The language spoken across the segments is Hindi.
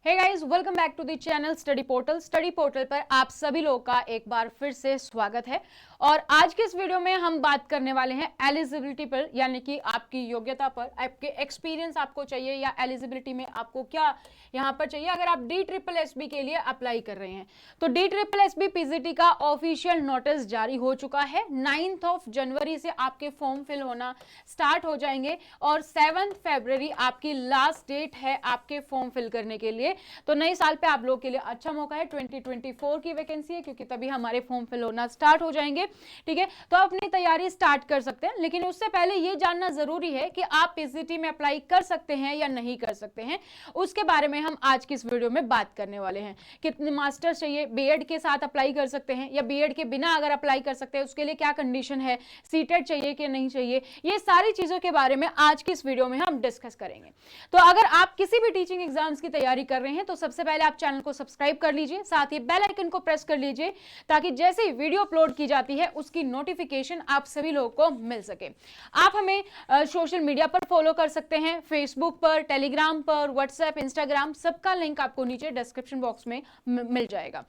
Hey guys, welcome back to the channel study portal. Study portal पर आप सभी लोगों का एक बार फिर से स्वागत है। और आज के इस वीडियो में हम बात करने वाले हैं एलिजिबिलिटी पर, यानी कि आपकी योग्यता पर। आपके एक्सपीरियंस आपको चाहिए या एलिजिबिलिटी में आपको क्या यहाँ पर चाहिए अगर आप DSSB के लिए अप्लाई कर रहे हैं। तो DSSB PGT का ऑफिशियल नोटिस जारी हो चुका है। 9 जनवरी से आपके फॉर्म फिल होना स्टार्ट हो जाएंगे और 7 फरवरी आपकी लास्ट डेट है आपके फॉर्म फिल करने के लिए। तो नए साल पे आप लोग के लिए अच्छा मौका है। 2024 की वैकेंसी है क्योंकि तभी हमारे फॉर्म फिल होना स्टार्ट हो जाएंगे। ठीक है, तो आप अपनी तैयारी स्टार्ट कर सकते हैं, लेकिन उससे पहले ये जानना जरूरी है कि आप PGT में अप्लाई कर सकते हैं या नहीं कर सकते हैं। उसके बारे में हम आज की इस वीडियो में बात करने वाले हैं। कितने मास्टर्स चाहिए, बीएड के साथ अप्लाई कर सकते हैं या बीएड के बिना अगर अप्लाई कर सकते हैं उसके लिए क्या कंडीशन है, सीटेट चाहिए कि नहीं चाहिए, ये सारी चीजों के बारे में आज की इस वीडियो में हम डिस्कस करेंगे। तो अगर आप किसी भी टीचिंग एग्जाम्स की तैयारी कर रहे हैं तो सबसे पहले आप चैनल को सब्सक्राइब कर लीजिए, साथ ही बेल आइकन को प्रेस कर लीजिए ताकि जैसे ही वीडियो अपलोड की जाती है उसकी नोटिफिकेशन आप सभी लोगों को मिल सके। आप हमें सोशल मीडिया पर फॉलो कर सकते हैं, फेसबुक पर, टेलीग्राम पर, व्हाट्सएप, इंस्टाग्राम, सबका लिंक आपको नीचे डिस्क्रिप्शन बॉक्स में मिल जाएगा।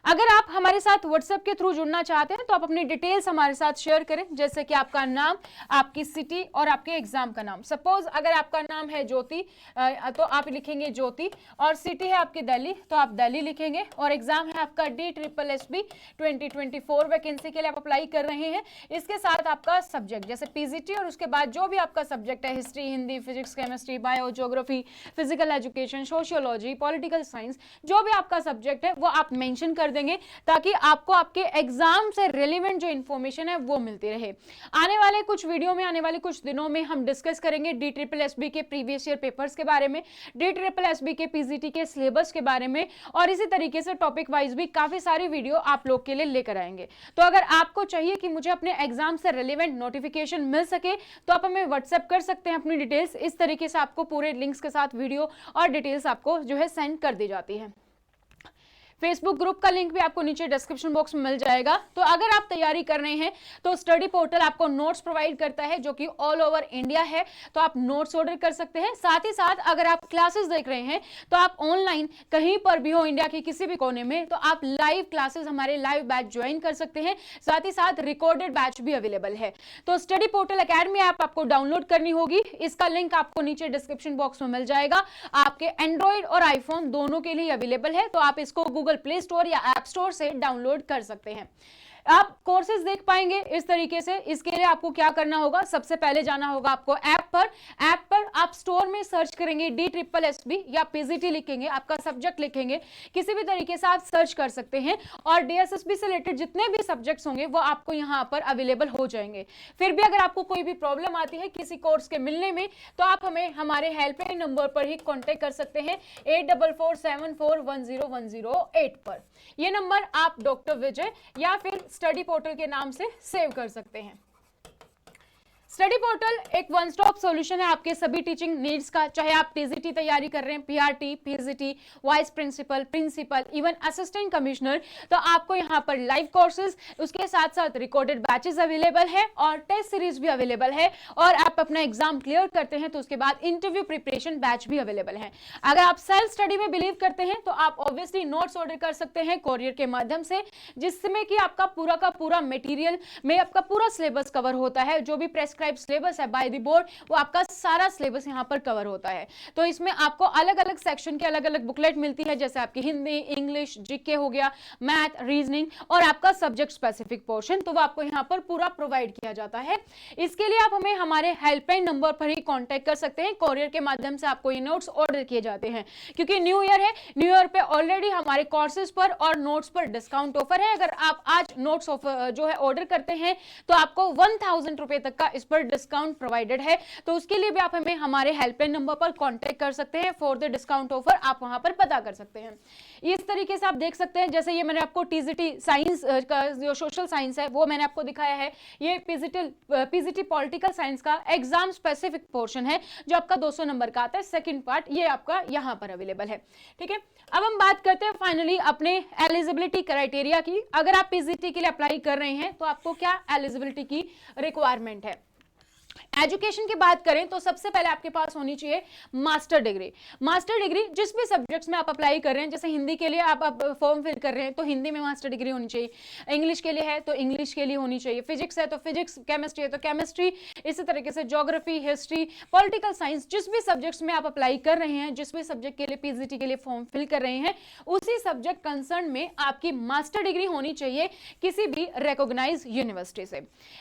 अगर आप हमारे साथ व्हाट्सएप के थ्रू जुड़ना चाहते हैं तो आप अपनी डिटेल्स हमारे साथ शेयर करें, जैसे कि आपका नाम, आपकी सिटी और आपके एग्जाम का नाम। सपोज अगर आपका नाम है ज्योति तो आप लिखेंगे ज्योति, और सिटी है आपकी दिल्ली तो आप दिल्ली लिखेंगे, और एग्जाम है आपका DSSB 2024 वैकेंसी के लिए आप अप्लाई कर रहे हैं। इसके साथ आपका सब्जेक्ट जैसे PGT और उसके बाद जो भी आपका सब्जेक्ट है, history, Hindi, physics, chemistry, bio, geography, physical education, sociology, political science, जो भी आपका सब्जेक्ट है वो आप मेंशन कर देंगे ताकि आपको आपके एग्जाम से रिलेवेंट जो इंफॉर्मेशन है वो मिलती रहे। आने वाले कुछ वीडियो में, आने वाले कुछ दिनों में हम डिस्कस करेंगे DSSB के प्रीवियस ईयर पेपर्स के बारे में, DSSB के PGT के सिलेबस के बारे में, और इसी तरीके से टॉपिक वाइज भी काफी सारी वीडियो आप लोग के लिए लेकर आएंगे। तो अगर आपको चाहिए कि मुझे अपने एग्जाम से रिलेवेंट नोटिफिकेशन मिल सके तो आप हमें व्हाट्सएप कर सकते हैं अपनी डिटेल्स। इस तरीके से आपको पूरे लिंक्स के साथ वीडियो और डिटेल्स आपको जो है सेंड कर दी जाती है। फेसबुक ग्रुप का लिंक भी आपको नीचे डिस्क्रिप्शन बॉक्स में मिल जाएगा। तो अगर आप तैयारी कर रहे हैं तो स्टडी पोर्टल आपको नोट्स प्रोवाइड करता है जो कि ऑल ओवर इंडिया है, तो आप नोट्स ऑर्डर कर सकते हैं। साथ ही साथ अगर आप क्लासेस देख रहे हैं तो आप ऑनलाइन कहीं पर भी हो इंडिया के किसी भी कोने में, तो आप लाइव क्लासेस, हमारे लाइव बैच ज्वाइन कर सकते हैं। साथ ही साथ रिकॉर्डेड बैच भी अवेलेबल है। तो स्टडी पोर्टल अकेडमी ऐप आपको डाउनलोड करनी होगी, इसका लिंक आपको नीचे डिस्क्रिप्शन बॉक्स में मिल जाएगा। आपके एंड्रॉइड और आईफोन दोनों के लिए अवेलेबल है, तो आप इसको गूगल प्ले स्टोर या ऐप स्टोर से डाउनलोड कर सकते हैं। आप कोर्सेज देख पाएंगे इस तरीके से। इसके लिए आपको क्या करना होगा, सबसे पहले जाना होगा आपको ऐप पर। ऐप पर आप स्टोर में सर्च करेंगे DSSB या PGT लिखेंगे, आपका सब्जेक्ट लिखेंगे, किसी भी तरीके से आप सर्च कर सकते हैं और DSSB से रिलेटेड जितने भी सब्जेक्ट्स होंगे वो आपको यहाँ पर अवेलेबल हो जाएंगे। फिर भी अगर आपको कोई भी प्रॉब्लम आती है किसी कोर्स के मिलने में तो आप हमें हमारे हेल्पलाइन नंबर पर ही कॉन्टेक्ट कर सकते हैं 8447410108 पर। यह नंबर आप डॉक्टर विजय या फिर स्टडी पोर्टल के नाम से सेव कर सकते हैं। स्टडी पोर्टल एक वन स्टॉप सॉल्यूशन है आपके सभी टीचिंग नीड्स का, चाहे आप PGT तैयारी कर रहे हैं, PRT, PGT, vice principal, principal, even assistant commissioner, तो आपको यहाँ पर लाइव कोर्सेज, उसके साथ साथ रिकॉर्डेड बैचेस अवेलेबल है और टेस्ट सीरीज भी अवेलेबल है। और आप अपना एग्जाम क्लियर करते हैं तो उसके बाद इंटरव्यू प्रिपरेशन बैच भी अवेलेबल है। अगर आप सेल्फ स्टडी में बिलीव करते हैं तो आप ऑब्वियसली नोट्स ऑर्डर कर सकते हैं कोरियर के माध्यम से, जिसमें कि आपका पूरा का पूरा मटेरियल में आपका पूरा सिलेबस कवर होता है। जो भी प्रेस्क्राइब सिलेबस है बाय द बोर्ड वो आपका सारा सिलेबस यहां पर कवर होता है। तो इसमें आपको अलग अलग सेक्शन के अलग अलग बुकलेट मिलती है, जैसे आपकी हिंदी, इंग्लिश, जीके हो गया, मैथ, रीजनिंग और आपका सब्जेक्ट स्पेसिफिक पोर्शन, तो वो आपको यहां पर पूरा प्रोवाइड किया जाता है। इसके लिए आप हमें हमारे हेल्पलाइन नंबर पर ही कांटेक्ट कर सकते हैं। कोरियर के माध्यम से आपको ये नोट्स ऑर्डर किए जाते हैं क्योंकि न्यू ईयर है। न्यू ईयर पे ऑलरेडी हमारे कोर्सेज पर और नोट्स पर डिस्काउंट ऑफर है। अगर आप आज नोट्स ऑफर जो है ऑर्डर करते हैं तो आपको 1000 रुपए तक का इस पर डिस्काउंट प्रोवाइडेड है। तो उसके लिए भी आप हमें हमारे हेल्पलाइन नंबर पर कांटेक्ट कर सकते हैं। फॉर द डिस्काउंट ऑफर आप वहां पर पता कर सकते हैं। इस तरीके से आप देख सकते हैं, जैसे ये मैंने आपको TGT साइंस का जो सोशल साइंस है वो मैंने आपको दिखाया है। ये PGT पॉलिटिकल साइंस का एग्जाम स्पेसिफिक पोर्शन है जो आपका 200 नंबर का आता है। सेकंड पार्ट ये आपका यहां पर अवेलेबल है। ठीक है, अब हम बात करते हैं फाइनली अपने एलिजिबिलिटी क्राइटेरिया की। अगर आप PGT के लिए अप्लाई कर रहे हैं तो आपको क्या एलिजिबिलिटी की रिक्वायरमेंट है। एजुकेशन की बात करें तो सबसे पहले आपके पास होनी चाहिए मास्टर डिग्री। मास्टर डिग्री जिस भी सब्जेक्ट्स में आप अप्लाई कर रहे हैं, जैसे हिंदी के लिए आप फॉर्म फिल कर रहे हैं तो हिंदी में मास्टर डिग्री होनी चाहिए, इंग्लिश के लिए है तो इंग्लिश के लिए होनी चाहिए, फिजिक्स है तो फिजिक्स, केमिस्ट्री है तो केमिस्ट्री, इसी तरीके से ज्योग्राफी, हिस्ट्री, पॉलिटिकल साइंस, जिस भी सब्जेक्ट्स में आप अप्लाई कर रहे हैं, जिस भी सब्जेक्ट के लिए पीजीटी के लिए फॉर्म फिल कर रहे हैं, उसी सब्जेक्ट कंसर्न में आपकी मास्टर डिग्री होनी चाहिए किसी भी रिकॉग्नाइज यूनिवर्सिटी से।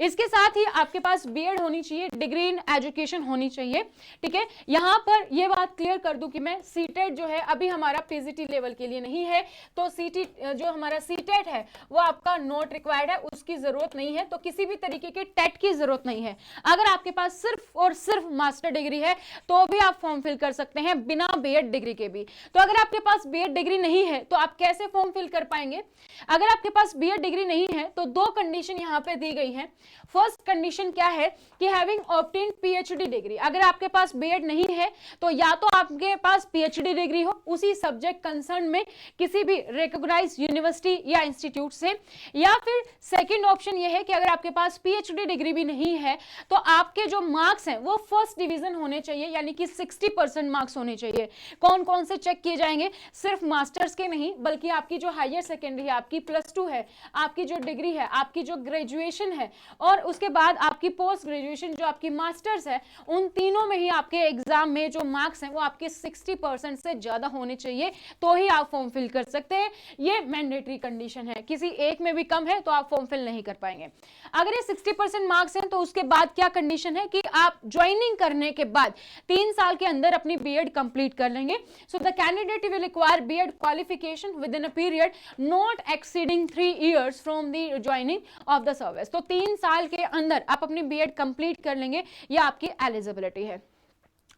इसके साथ ही आपके पास बीएड होनी चाहिए, डिग्री इन एजुकेशन होनी चाहिए। ठीक है, यहां पर यह बात क्लियर कर दूं कि मैं सीटेट जो है अभी हमारा पीजीटी लेवल के लिए नहीं है, तो सीटी जो हमारा सीटेट है वो आपका नॉट रिक्वायर्ड है, उसकी जरूरत नहीं है, तो किसी भी तरीके के टेट की जरूरत नहीं है। अगर आपके पास सिर्फ और सिर्फ मास्टर डिग्री है तो भी आप फॉर्म फिल कर सकते हैं बिना बीएड डिग्री के भी। तो अगर आपके पास बीएड डिग्री नहीं है तो आप कैसे फॉर्म फिल कर पाएंगे? अगर आपके पास बीएड डिग्री नहीं है तो दो कंडीशन यहां पे दी गई है। फर्स्ट कंडीशन क्या है कि हैविंग ऑब्टेन्ड पीएचडी डिग्री। अगर आपके पास बीएड नहीं है तो या तो आपके पास पीएचडी डिग्री हो उसी सब्जेक्ट कंसर्न में किसी भी रिकॉग्नाइज्ड यूनिवर्सिटी या इंस्टीट्यूट से, या फिर सेकंड ऑप्शन यह है कि अगर आपके पास पीएचडी डिग्री भी नहीं है तो आपके जो मार्क्स हैं वो फर्स्ट डिवीजन होने चाहिए, यानी कि 60% मार्क्स होने चाहिए। कौन कौन से चेक किए जाएंगे? सिर्फ मास्टर्स के नहीं बल्कि आपकी जो हायर सेकेंडरी है, आपकी +2 है, आपकी जो डिग्री है, आपकी जो ग्रेजुएशन है, और उसके बाद आपकी पोस्ट ग्रेजुएशन जो आपकी मास्टर्स है, उन तीनों में ही आपके एग्जाम में जो मार्क्स हैं वो आपके 60% से ज्यादा होने चाहिए, तो ही आप फॉर्म फिल कर सकते हैं। ये मैंडेटरी कंडीशन है, किसी एक में भी कम है तो आप फॉर्म फिल नहीं कर पाएंगे। अगर ये 60% मार्क्स हैं तो उसके बाद क्या कंडीशन है कि आप ज्वाइनिंग करने के बाद 3 साल के अंदर अपनी बीएड कंप्लीट कर लेंगे। So the candidate will require BEd qualification within a period not exceeding 3 years from the joining of the service. तो 3 साल के अंदर आप अपनी बीएड कंप्लीट कर लेंगे, यह आपकी एलिजिबिलिटी है।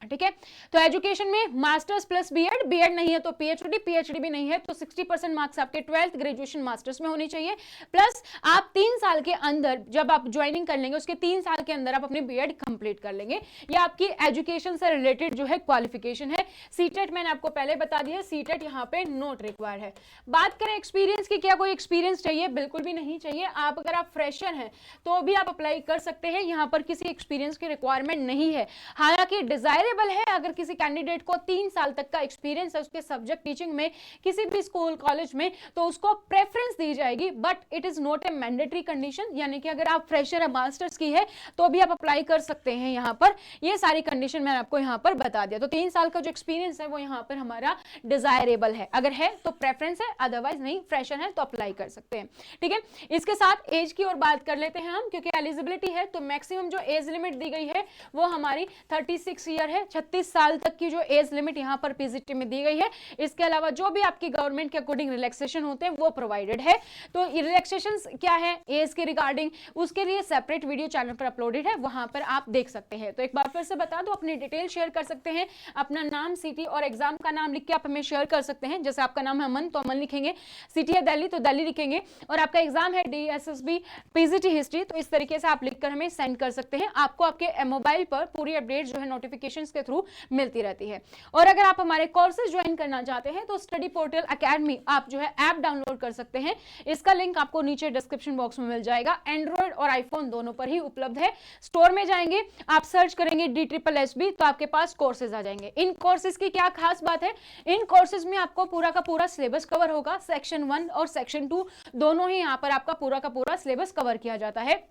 ठीक है, तो एजुकेशन में मास्टर्स प्लस बीएड, बीएड नहीं है तो पीएचडी, पीएचडी भी नहीं है तो 60% मार्क्स आपके 12th ग्रेजुएशन मास्टर्स में होनी चाहिए, प्लस आप 3 साल के अंदर जब आप ज्वाइनिंग कर लेंगे उसके 3 साल के अंदर आप अपनी बीएड कंप्लीट कर लेंगे। ये आपकी एजुकेशन से रिलेटेड जो है क्वालिफिकेशन है। सीटेट मैंने आपको पहले बता दिया, सीटेट यहाँ पे नॉट रिक्वायर्ड है। बात करें एक्सपीरियंस की, क्या कोई एक्सपीरियंस चाहिए? बिल्कुल भी नहीं चाहिए। आप अगर आप फ्रेशर हैं तो भी आप अप्लाई कर सकते हैं, यहाँ पर किसी एक्सपीरियंस की रिक्वायरमेंट नहीं है। हालांकि डिजायर है अगर किसी कैंडिडेट को 3 साल तक का एक्सपीरियंस है उसके सब्जेक्ट टीचिंग में किसी भी स्कूल कॉलेज में, तो उसको प्रेफरेंस दी जाएगी, but it is not a mandatory condition. यानी कि अगर आप फ्रेशर है, मास्टर्स की है, तो भी आप अप्लाई कर सकते हैं। यहाँ पर ये सारी कंडीशन मैंने आपको यहाँ पर बता दिया। तो 3 साल का जो एक्सपीरियंस है वो यहाँ पर हमारा डिजायरेबल है, अगर है तो प्रेफरेंस है, अदरवाइज नहीं, फ्रेशर है तो अप्लाई कर सकते हैं। ठीक है, इसके साथ एज की और बात कर लेते हैं हम, क्योंकि एलिजिबिलिटी है तो मैक्सिमम जो एज लिमिट दी गई है वो हमारी 36 ईयर है। 36 साल तक की जो एज लिमिट यहां पर पीजीटी में दी गई है। इसके अलावा जो भी आपकी गवर्नमेंट के अकॉर्डिंग रिलैक्सेशन होते हैं वो प्रोवाइडेड है। तो रिलैक्सेशंस क्या है एज के रिगार्डिंग, उसके लिए सेपरेट वीडियो चैनल पर अपलोडेड है, वहां पर आप देख सकते हैं। तो एक बार फिर से बता दो, अपनी डिटेल शेयर कर सकते हैं, अपना नाम, सिटी और एग्जाम का नाम लिख के आप हमें शेयर कर सकते हैं। जैसे आपका नाम है अमन तो अमन लिखेंगे, सिटी है दिल्ली तो दिल्ली लिखेंगे, और आपका एग्जाम है डीएसएसबी पीजीटी हिस्ट्री, तो इस तरीके से आप लिखकर हमें सेंड कर सकते हैं। आपको आपके मोबाइल पर पूरी अपडेट जो है नोटिफिकेशंस के थ्रू मिलती रहती है। और अगर आप हमारे कोर्सेज ज्वाइन करना चाहते हैं तो स्टडी पोर्टल एकेडमी आप जो है ऐप डाउनलोड कर सकते हैं। इसका लिंक आपको नीचे डिस्क्रिप्शन बॉक्स में मिल जाएगा। एंड्रॉइड और आईफोन दोनों पर ही उपलब्ध है। स्टोर में जाएंगे, आप सर्च करेंगे DSSB तो आपके पास कोर्सेज आ जाएंगे। इन कोर्सेज की क्या खास बात है, इन कोर्सेज में आपको पूरा का पूरा सिलेबस कवर होगा। सेक्शन 1 और सेक्शन 2 दोनों ही यहाँ पर आपका पूरा का पूरा सिलेबस कवर किया जाता है।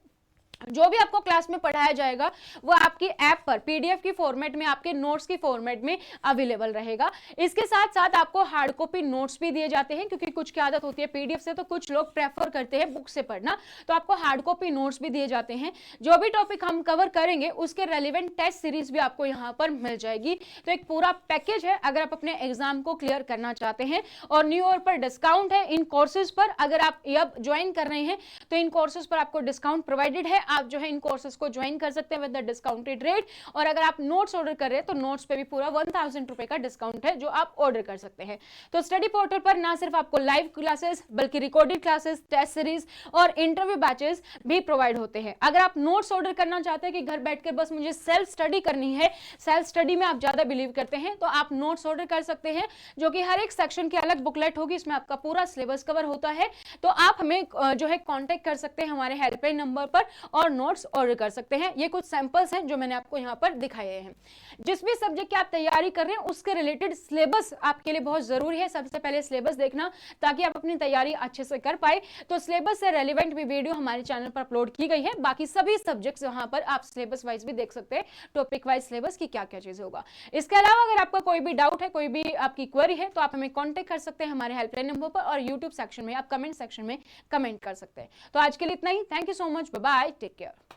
जो भी आपको क्लास में पढ़ाया जाएगा वो आपकी ऐप पर पीडीएफ की फॉर्मेट में, आपके नोट्स की फॉर्मेट में अवेलेबल रहेगा। इसके साथ साथ आपको हार्ड कॉपी नोट्स भी दिए जाते हैं, क्योंकि कुछ की आदत होती है पीडीएफ से तो कुछ लोग प्रेफर करते हैं बुक से पढ़ना, तो आपको हार्ड कॉपी नोट्स भी दिए जाते हैं। जो भी टॉपिक हम कवर करेंगे उसके रेलिवेंट टेस्ट सीरीज भी आपको यहाँ पर मिल जाएगी। तो एक पूरा पैकेज है अगर आप अपने एग्जाम को क्लियर करना चाहते हैं। और न्यू ईयर पर डिस्काउंट है इन कोर्सेज पर। अगर आप अब ज्वाइन कर रहे हैं तो इन कोर्सेज पर आपको डिस्काउंट प्रोवाइडेड है। आप जो है इन कोर्सेज को ज्वाइन कर सकते हैं विद द डिस्काउंटेड रेट। और अगर आप नोट्स ऑर्डर कर रहे हैं तो नोट्स पे भी पूरा 1000 रुपए का डिस्काउंट है जो आप ऑर्डर कर सकते हैं। तो स्टडी पोर्टल पर ना सिर्फ आपको लाइव क्लासेस बल्कि रिकॉर्डेड क्लासेस, टेस्ट सीरीज और इंटरव्यू बैचेस भी प्रोवाइड होते हैं। अगर आप नोट्स ऑर्डर करना चाहते हैं कि घर बैठकर बस मुझे सेल्फ स्टडी करनी है, सेल्फ स्टडी में आप ज्यादा बिलीव करते हैं, तो आप नोट्स ऑर्डर कर सकते हैं, जो कि हर एक सेक्शन की अलग बुकलेट होगी, इसमें आपका पूरा सिलेबस कवर होता है। तो आप हमें जो है कांटेक्ट कर सकते हैं हमारे हेल्पलाइन नंबर पर और नोट्स ऑर्डर कर सकते हैं। ये कुछ सैंपल्स हैं जो मैंने आपको यहाँ पर दिखाए हैं। जिस भी सब्जेक्ट की आप तैयारी कर रहे हैं उसके रिलेटेड सिलेबस आपके लिए बहुत जरूरी है। सबसे पहले सिलेबस देखना ताकि आप अपनी तैयारी अच्छे से कर पाए। तो सिलेबस से रेलिवेंट भी वीडियो हमारे चैनल पर अपलोड की गई है। बाकी सभी सब्जेक्ट्स वहां पर आप सिलेबस वाइज भी देख सकते हैं, टॉपिक वाइज सिलेबस की क्या क्या चीजें होगा। इसके अलावा अगर आपका कोई भी डाउट है, कोई भी आपकी क्वेरी है, तो आप हमें कांटेक्ट कर सकते हैं हमारे हेल्पलाइन नंबर पर, और यूट्यूब सेक्शन में आप कमेंट सेक्शन में कमेंट कर सकते हैं। तो आज के लिए इतना ही। Thank you so much, bye bye, take care.